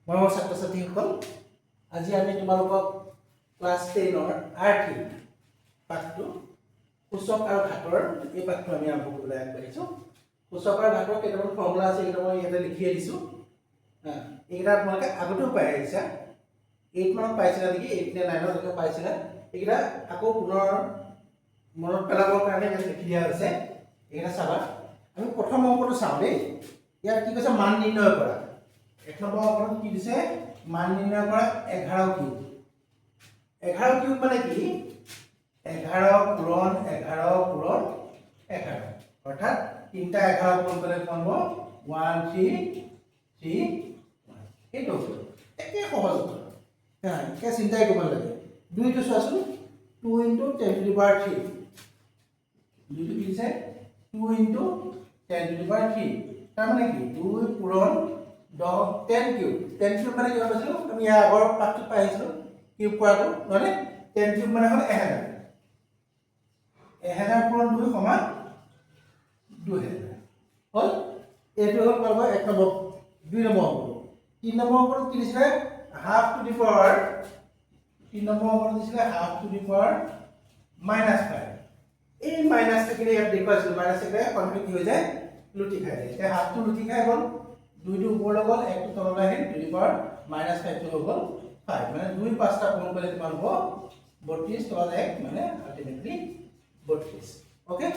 মৰমৰ ছাত্ৰ ছাত্ৰীসকল, আজি আমি তোমালোকক ক্লাছ 10ৰ আৰ্থিক পাঠটো সূচক আৰু ঘাতৰ এই পাঠটো আমি আৰম্ভ কৰিবলৈ আগবাঢ়িছোঁ। সূচক আৰু ঘাতৰ কেইটামান ফৰ্মুলা আছে, এইকেইটা মই ইয়াতে লিখিয়ে দিছোঁ। এইকেইটা তোমালোকে আগতেও পাই আহিছা, 8 মানত পাইছিলা নেকি, 8 নে 9 লৈকে পাইছিলা। এইকেইটা আকৌ পুনৰ মনত পেলাবৰ কাৰণে ইয়াত লিখি দিয়া হৈছে। এইকেইটা চাবা। আমি প্ৰথম অংকটো চাওঁ দেই। ইয়াত কি কৈছে, মান নিৰ্ণয় কৰা। 1 নম্বৰ অংকত কি দিছে, মান নিৰ্ণয় কৰা 11 কিউব। 11 কিউব মানে কি, 11 পূৰণ 11 পূৰণ 11, অৰ্থাৎ তিনিটা 11 পূৰণ কৰিলে কিমান হ'ব, 1331। সেইটো একে সহজ উত্তৰ। একে চিন্তাই কৰিব লাগে। 2টো চোৱাচোন, 2 × 10⁻³ 2টো কি দিছে, 2 × 10⁻³ তাৰমানে কি, 2 পূৰণ 10 10 কিউব। 10 কিউব মানে কি পাইছিলোঁ আমি ইয়াৰ আগৰ পাঠটোত পাই আহিছিলোঁ কিউব কৰাটো, নহয়নে? 10 কিউব মানে হ'ল 1000। 1000 পূৰণ 2 সমান 2000 হ'ল। এইটো হ'ল তোমালোকৰ 1 নম্বৰ 2 নম্বৰ অংক। 3 নম্বৰ অংকত কি দিছিলে, ½ টু দি পাৱাৰ 3 নম্বৰ অংকত দিছিলে ½ টু দি পাৱাৰ -5। এই মাইনাছ থাকিলে ইয়াত দেখুৱাইছিলোঁ, মাইনাছ থাকিলে কনফ্লিক্ট কি হৈ যায়, লুটি খাই যায়। এতিয়া হাফটো লুটি খাই গ'ল, 2টো ওপৰলৈ গ'ল, 1টো তললৈ আহিল, টু দি পাৱাৰ -5টো হৈ গ'ল 5। মানে 2 5টা পূৰণ কৰিলে কিমান হ'ব, 32 তলত 1 মানে আল্টিমেটলি 32। অ'কে।